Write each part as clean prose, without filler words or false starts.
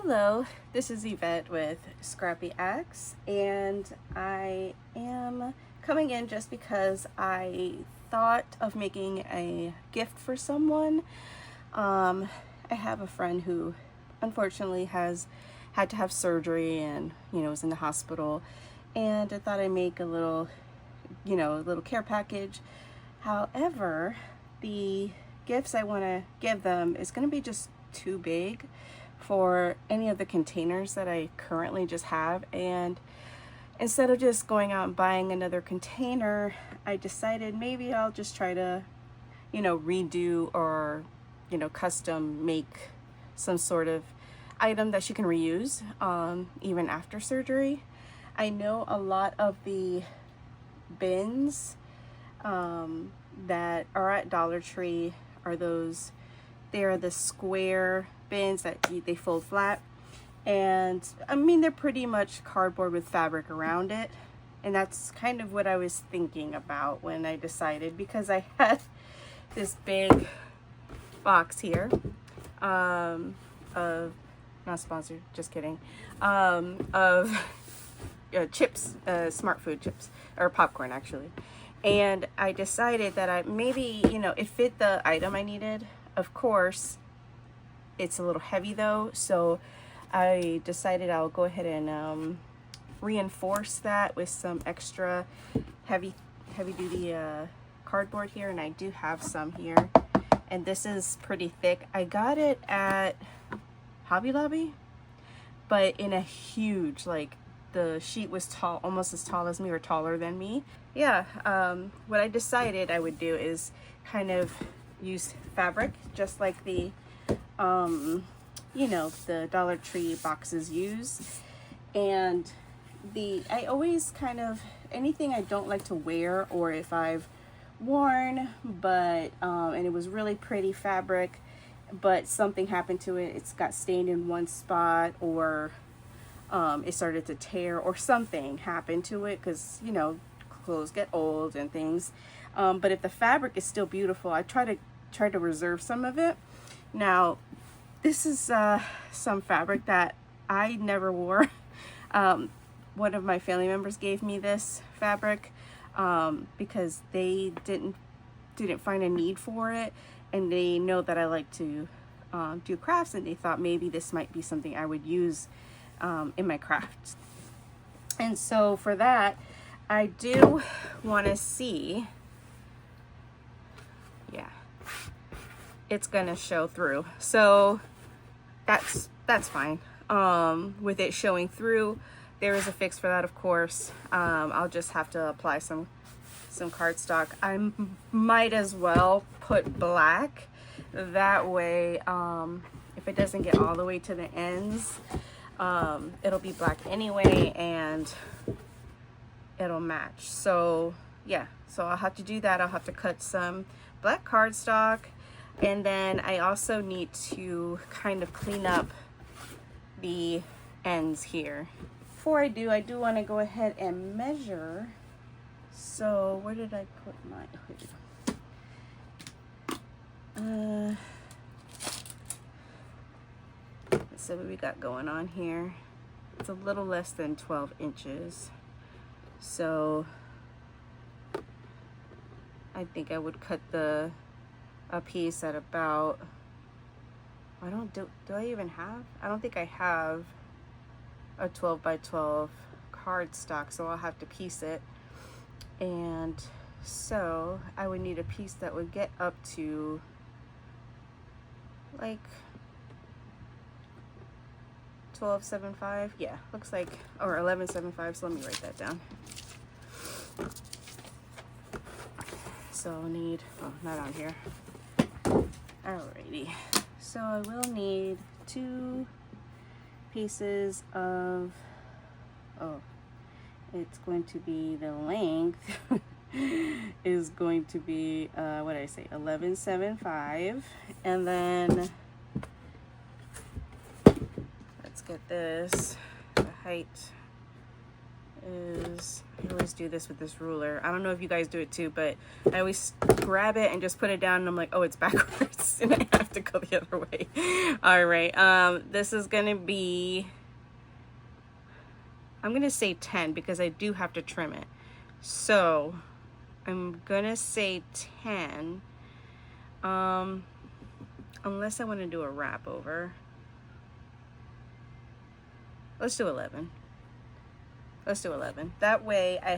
Hello, this is Yvette with Scrappy Axe, and I am coming in just because I thought of making a gift for someone. I have a friend who unfortunately has had to have surgery and, is in the hospital, and I thought I'd make a little, little care package. However, the gifts I want to give them is going to be just too big for any of the containers that I currently just have, and instead of just going out and buying another container, I decided maybe I'll just try to redo or custom make some sort of item that she can reuse even after surgery. I know a lot of the bins that are at Dollar Tree are they're the square bins that they fold flat, and I mean they're pretty much cardboard with fabric around it, and that's kind of what I was thinking about when I decided, because I had this big box here of, not sponsored, just kidding, of chips, Smart Food chips, or popcorn actually, and I decided that I maybe it fit the item I needed. Of course, it's a little heavy though, so I decided I'll go ahead and reinforce that with some extra heavy duty cardboard here, and I do have some here, and this is pretty thick. I got it at Hobby Lobby, but in a huge, like, the sheet was tall, almost as tall as me or taller than me. Yeah, what I decided I would do is kind of use fabric just like the the Dollar Tree boxes use, and I always kind of, anything I don't like to wear, or if I've worn but and it was really pretty fabric but something happened to it, it's got stained in one spot, or it started to tear, or something happened to it, because clothes get old and things, but if the fabric is still beautiful, I try to reserve some of it. Now this is some fabric that I never wore. One of my family members gave me this fabric because they didn't find a need for it, and they know that I like to do crafts, and they thought maybe this might be something I would use in my crafts. And so for that, I do want to see, yeah, it's gonna show through, so that's fine. With it showing through, there is a fix for that, of course. I'll just have to apply some cardstock. I might as well put black, that way if it doesn't get all the way to the ends, it'll be black anyway and it'll match. So yeah, so I'll have to do that. I'll have to cut some black cardstock, and then I also need to kind of clean up the ends here. Before I do want to go ahead and measure. So where did I put my hoodie? Let's see what we got going on here. It's a little less than 12 inches. So I think I would cut a piece at about, do I even have? I don't think I have a 12 by 12 cardstock, so I'll have to piece it. And so I would need a piece that would get up to like 12.75, yeah, looks like, or 11.75, so let me write that down. So I'll need, oh, not on here. Alrighty, so I will need 2 pieces of, it's going to be, the length is going to be, what did I say, 11.75, and then let's get this, the height is, I always do this with this ruler. I don't know if you guys do it too, but I always grab it and just put it down and I'm like, oh, it's backwards and I have to go the other way. All right, this is gonna be, I'm gonna say 10 because I do have to trim it. So I'm gonna say 10, unless I wanna do a wrap over. Let's do 11. Let's do 11. That way I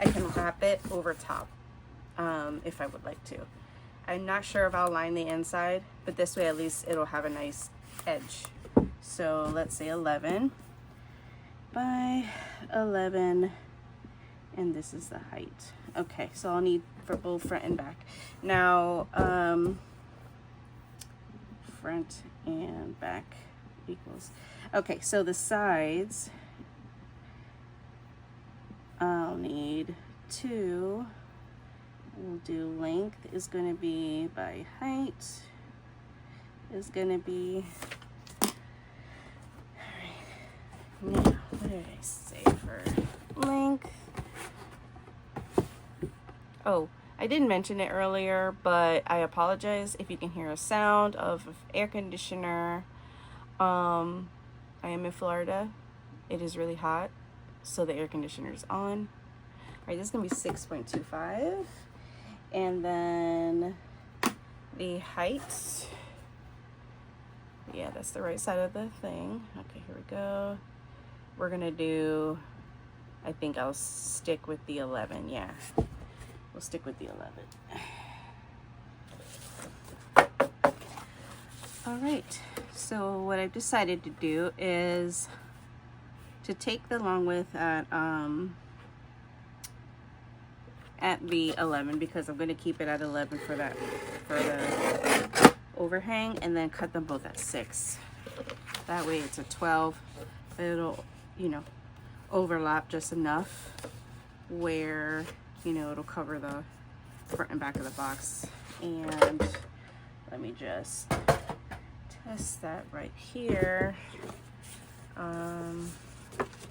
can wrap it over top, if I would like to. I'm not sure if I'll line the inside, but this way at least it'll have a nice edge. So let's say 11 by 11, and this is the height. Okay, so I'll need for both front and back. Now, front and back equals. Okay, so the sides, I'll need 2. We'll do length is going to be by height is going to be, all right, now what did I say for length? Oh, I didn't mention it earlier, but I apologize if you can hear a sound of air conditioner. I am in Florida. It is really hot, so the air conditioner is on. All right, this is gonna be 6.25, and then the height. Yeah, that's the right side of the thing. Okay, here we go. We're gonna do, I think I'll stick with the 11. Yeah, we'll stick with the 11. All right, so what I've decided to do is to take the long width at the 11, because I'm going to keep it at 11 for the overhang, and then cut them both at 6. That way it's a 12. It'll, you know, overlap just enough where, you know, it'll cover the front and back of the box. And let me just test that right here. Oh,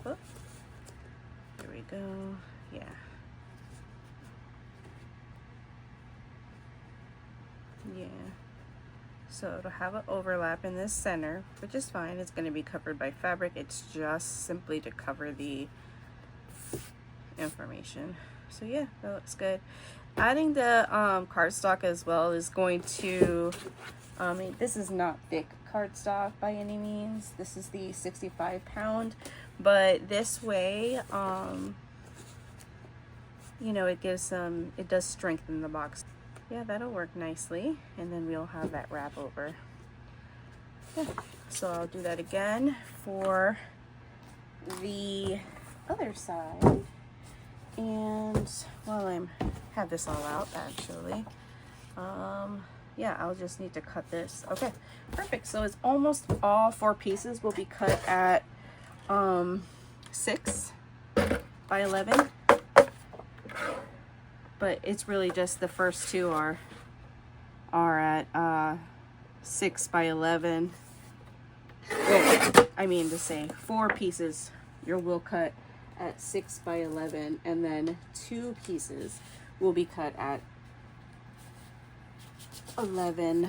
there we go. Yeah. Yeah. So it'll have an overlap in this center, which is fine. It's going to be covered by fabric. It's just simply to cover the information. So yeah, that looks good. Adding the cardstock as well is going to, this is not thick cardstock by any means. This is the 65 pound, but this way, you know, it gives some, it does strengthen the box. Yeah, that'll work nicely. And then we'll have that wrap over. Yeah. So I'll do that again for the other side. And while I have this all out, actually, yeah, I'll just need to cut this. Okay, perfect. So it's almost all 4 pieces will be cut at 6 by 11. But it's really just the first 2 are at 6 by 11. Well, I mean to say 4 pieces will cut at 6 by 11, and then 2 pieces will be cut at 11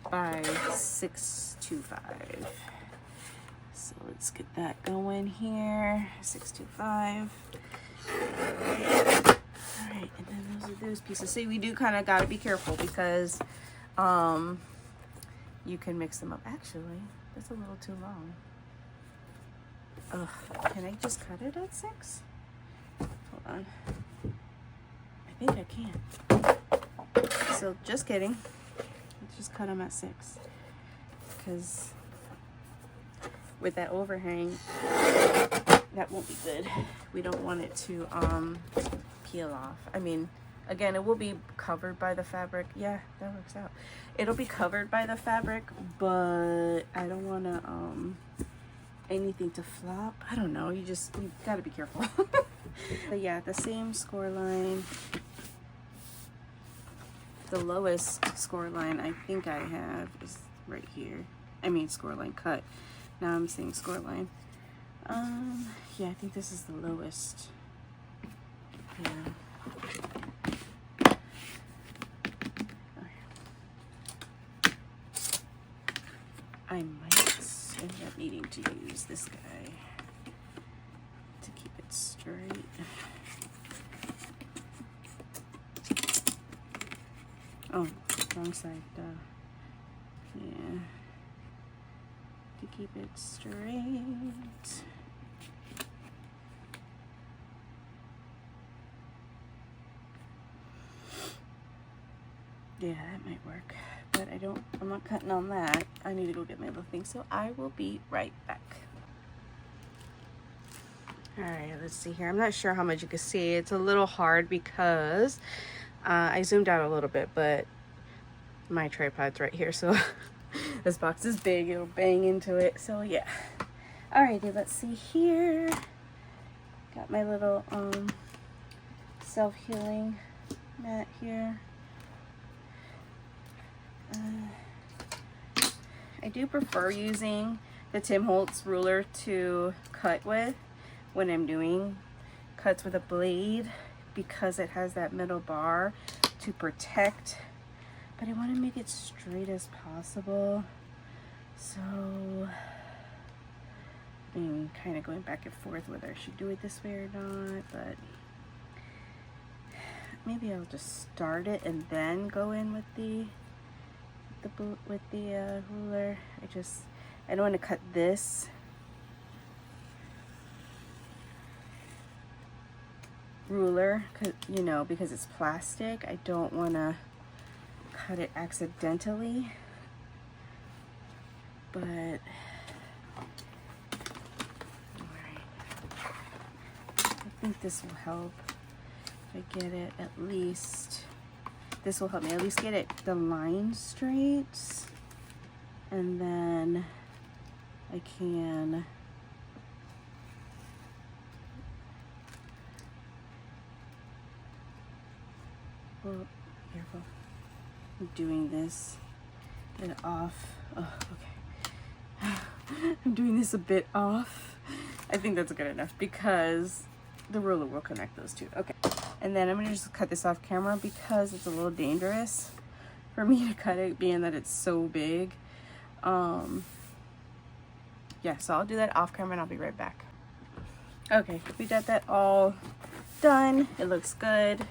by 625. So let's get that going here. 625. All right, and then those are those pieces. See, we do kind of got to be careful because you can mix them up. Actually, that's a little too long. Ugh, can I just cut it at 6? Hold on. I think I can. So just kidding. Let's just cut them at 6. Because with that overhang, that won't be good. We don't want it to peel off. I mean, again, it will be covered by the fabric. Yeah, that works out. It'll be covered by the fabric, but I don't want to anything to flop. I don't know. You gotta be careful. But yeah, the same score line. The lowest score line I think I have is right here. I mean score line cut. Now I'm saying score line. Yeah, I think this is the lowest. Yeah. I might end up needing to use this guy to keep it straight. Oh, wrong side, duh. Yeah. To keep it straight. Yeah, that might work, but I'm not cutting on that. I need to go get my little thing, so I will be right back. All right, let's see here. I'm not sure how much you can see. It's a little hard because I zoomed out a little bit, but my tripod's right here, so this box is big. It'll bang into it, so yeah. Alrighty, let's see here. Got my little self-healing mat here. I do prefer using the Tim Holtz ruler to cut with when I'm doing cuts with a blade because it has that middle bar to protect, but I want to make it straight as possible. So I'm kind of going back and forth whether I should do it this way or not, but maybe I'll just start it and then go in with the ruler. I don't want to cut this ruler, because it's plastic. I don't want to cut it accidentally, but alright, I think this will help if I get it at least. This will help me at least get it the line straight, and then I can careful. I'm doing this a bit off. Oh, okay. I'm doing this a bit off. I think that's good enough because the ruler will connect those two. Okay. And then I'm gonna just cut this off camera because it's a little dangerous for me to cut it, being that it's so big. Yeah, so I'll do that off camera and I'll be right back. Okay, we got that all done. It looks good.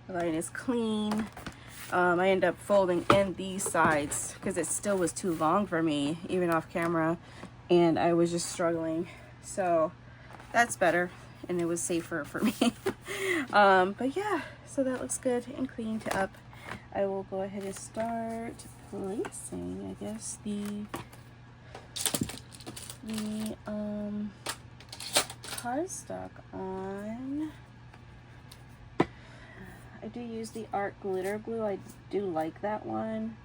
The line is clean. I ended up folding in these sides because it still was too long for me, even off camera, and I was just struggling. So that's better, and it was safer for me. But yeah, so that looks good and cleaned up. I will go ahead and start placing, I guess, the cardstock on. I do use the Art Glitter Glue. I do like that one.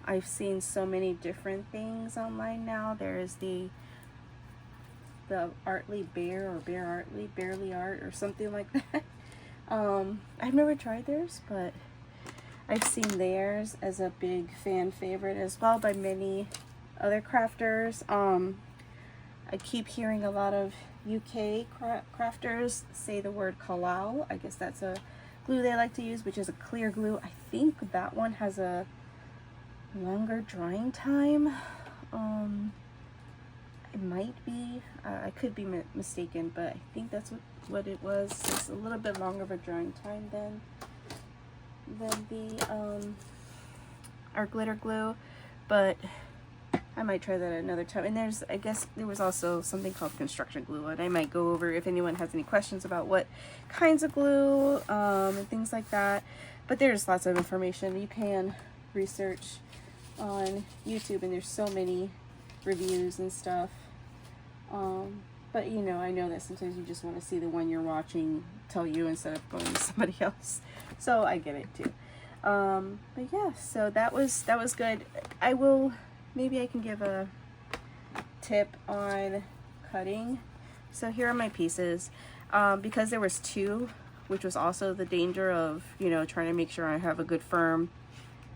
I've seen so many different things online now. There is the Artly Bear, or Bear Artly, Barely Art, or something like that. I've never tried theirs, but I've seen theirs as a big fan favorite as well by many other crafters. I keep hearing a lot of UK crafters say the word Kalau. I guess that's a glue they like to use, which is a clear glue. I think that one has a longer drying time. It might be, I could be mistaken, but I think that's what it was. It's a little bit longer of a drying time than the Art Glitter Glue, but I might try that another time. And I guess there was also something called construction glue, and I might go over if anyone has any questions about what kinds of glue and things like that. But there's lots of information you can research on YouTube, and there's so many reviews and stuff. But I know that sometimes you just want to see the one you're watching tell you instead of going to somebody else. So I get it too. But yeah, so that was good. Maybe I can give a tip on cutting. So here are my pieces. Because there was two, which was also the danger of, trying to make sure I have a good firm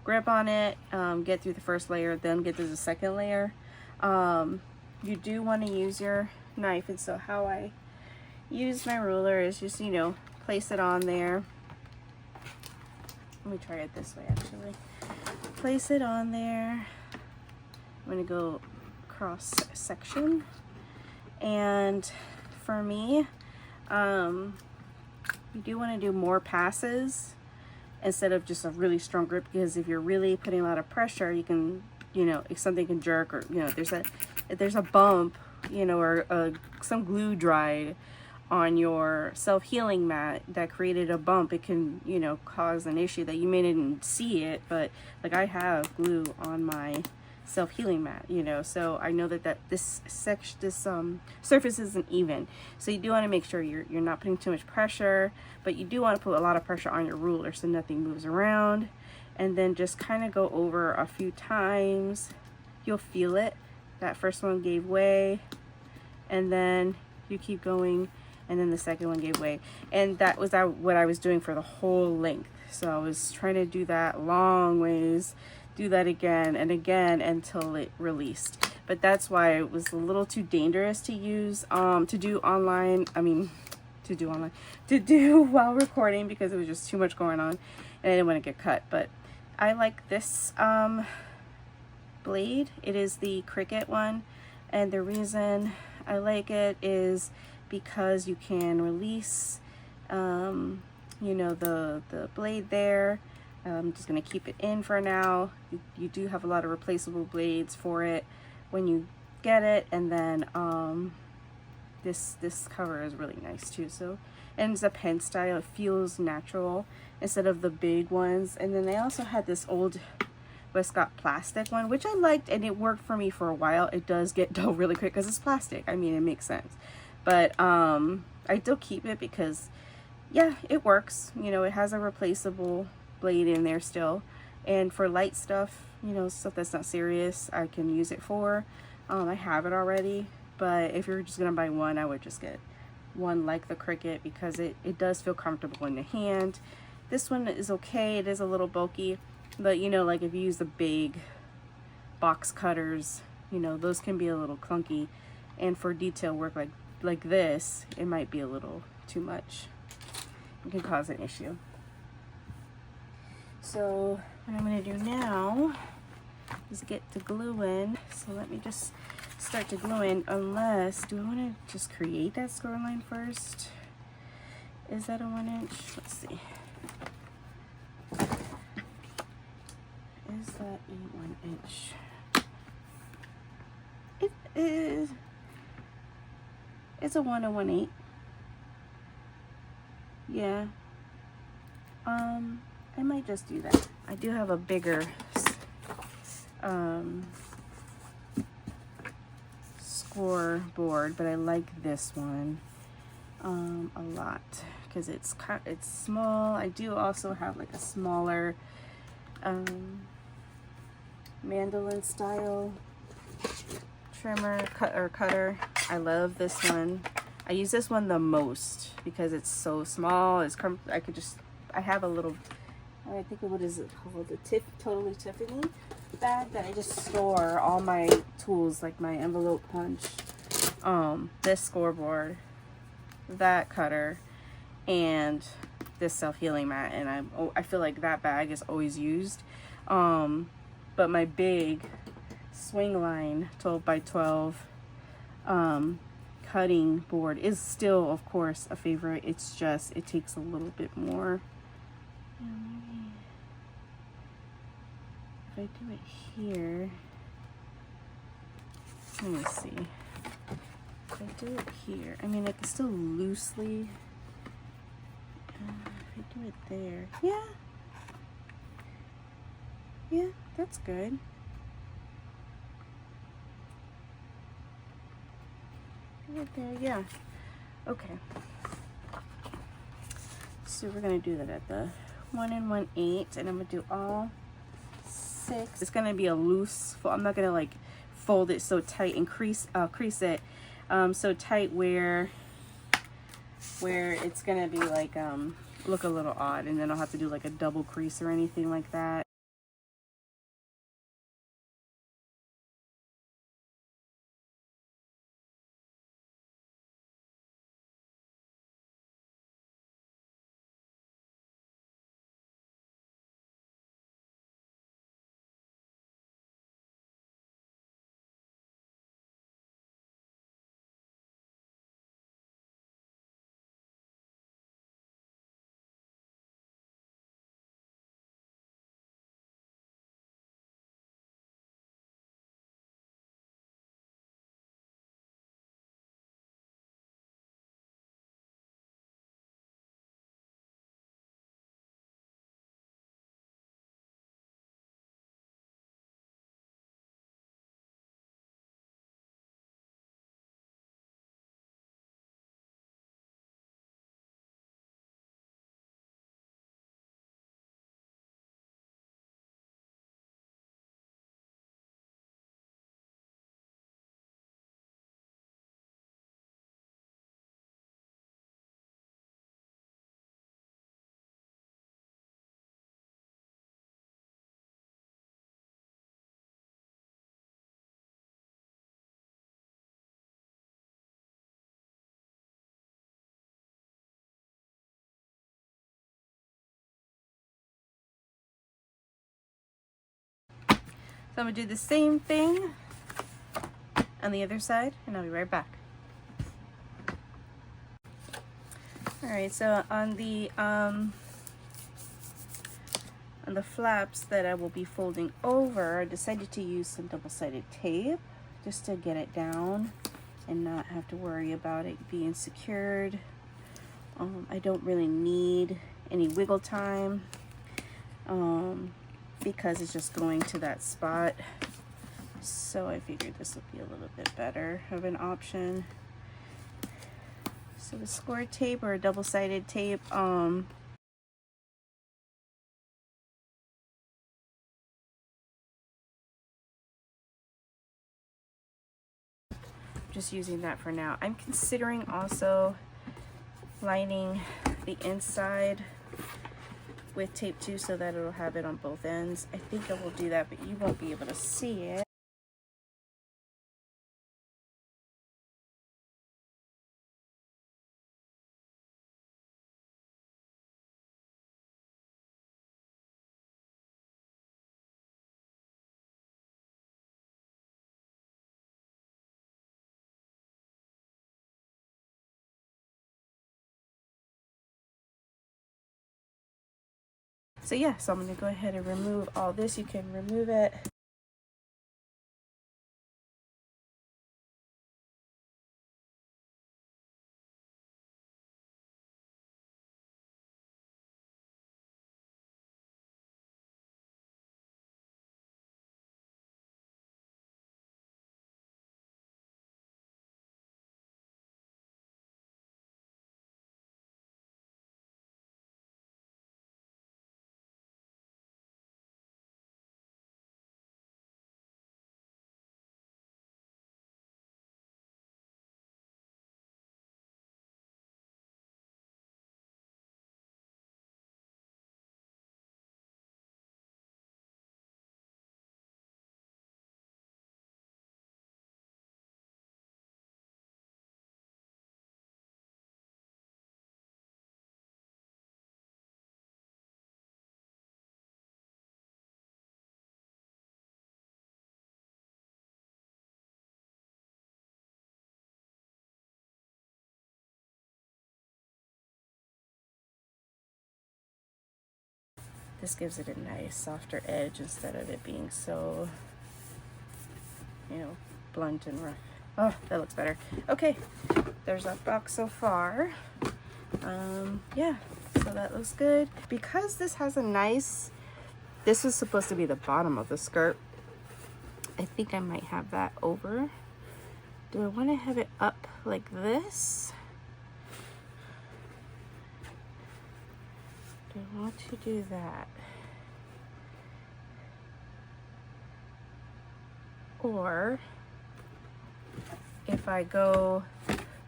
grip on it, get through the first layer, then get to the second layer. You do want to use your knife, and so how I use my ruler is just, you know, place it on there. Let me try it this way actually. Place it on there. I'm gonna go cross section, and for me, you do want to do more passes instead of just a really strong grip, because if you're really putting a lot of pressure, you can, you know, if something can jerk, or, you know, if there's a bump, you know, or some glue dried on your self-healing mat that created a bump, it can, you know, cause an issue that you may didn't see it, but like I have glue on my self-healing mat, you know, so I know that this surface isn't even, so you do want to make sure you're not putting too much pressure, but you do want to put a lot of pressure on your ruler so nothing moves around, and then just kind of go over a few times. You'll feel it. That first one gave way, and then you keep going, and then the second one gave way, and that was what I was doing for the whole length. So I was trying to do that long ways, do that again and again until it released. But that's why it was a little too dangerous to use to do while recording, because it was just too much going on and I didn't want to get cut. But I like this blade. It is the Cricut one, and the reason I like it is because you can release you know, the blade there. I'm just going to keep it in for now. You do have a lot of replaceable blades for it when you get it, and then this cover is really nice too. So, and it's a pen style, it feels natural instead of the big ones. And then they also had this old Westcott plastic one, which I liked, and it worked for me for a while. It does get dull really quick because it's plastic. I mean, it makes sense, but I still keep it because, yeah, it works. You know, it has a replaceable blade in there still, and for light stuff, you know, stuff that's not serious, I can use it for. I have it already, but if you're just gonna buy one, I would just get one like the Cricut, because it does feel comfortable in the hand. This one is okay. It is a little bulky, but you know, like if you use the big box cutters, you know, those can be a little clunky, and for detail work like this, it might be a little too much. It can cause an issue. So what I'm going to do now is get to gluing. So let me just start to glue in, unless, do I want to just create that score line first? Is that a 1 inch? Let's see. Is that a 1 inch? It is. It's a 1 and 1/8. Yeah. I might just do that. I do have a bigger scoreboard, but I like this one a lot because it's small. I do also have like a smaller mandolin style trimmer cutter. I love this one. I use this one the most because it's so small. I have a little, I think, what is it called? The Totally Tiffany bag that I just store all my tools, like my envelope punch, this scoreboard, that cutter, and this self-healing mat. And I feel like that bag is always used. But my big swing line 12 by 12 cutting board is still, of course, a favorite. It's just, it takes a little bit more. If I do it here, let me see. If I do it here, I mean, I can still loosely, if I do it there, yeah, that's good. Right there, yeah. Okay. So we're gonna do that at the 1 and 1/8, and I'm gonna do all 6. It's gonna be a loose fold. I'm not gonna like fold it so tight and crease it so tight where it's gonna be like look a little odd, and then I'll have to do like a double crease or anything like that. So I'm gonna do the same thing on the other side, and I'll be right back. All right, so on the flaps that I will be folding over, I decided to use some double-sided tape just to get it down and not have to worry about it being secured. I don't really need any wiggle time because it's just going to that spot. So I figured this would be a little bit better of an option. So the score tape or double-sided tape, just using that for now. I'm considering also lining the inside with tape too, so that it'll have it on both ends. I think I will do that, but you won't be able to see it. So yeah, so I'm gonna go ahead and remove all this. You can remove it. This gives it a nice softer edge instead of it being so, you know, blunt and rough. Oh, that looks better. Okay, there's that box so far. Yeah, so that looks good. Because this has a nice, this was supposed to be the bottom of the skirt. I think I might have that over. Do I want to have it up like this? Do I want to do that? Or if I go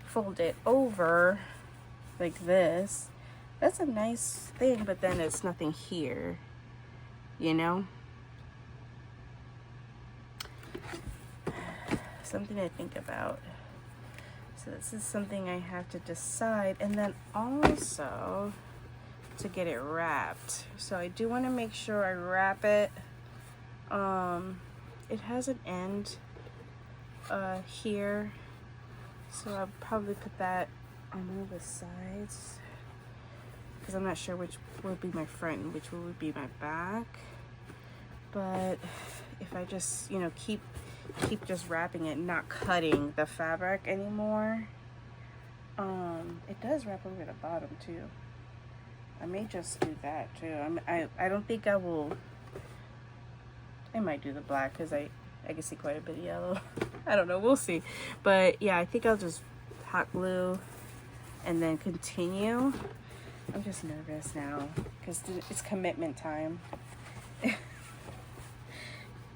fold it over like this, that's a nice thing, but then it's nothing here, you know? Something to think about. So this is something I have to decide, and then also to get it wrapped. So I do want to make sure I wrap it. It has an end here, so I'll probably put that on one of the sides because I'm not sure which will be my front and which will be my back. But if I just, you know, keep just wrapping it, not cutting the fabric anymore, it does wrap over the bottom too. I may just do that too. I don't think I will. I might do the black because I can see quite a bit of yellow. I don't know, we'll see. But yeah, I think I'll just hot glue and then continue. I'm just nervous now because it's commitment time.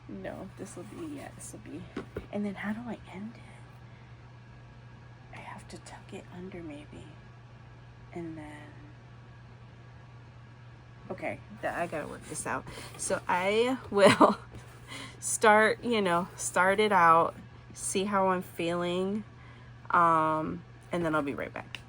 No, this will be, and then how do I end it? I have to tuck it under maybe. And then, okay, I gotta work this out. So I will start it out, see how I'm feeling, and then I'll be right back.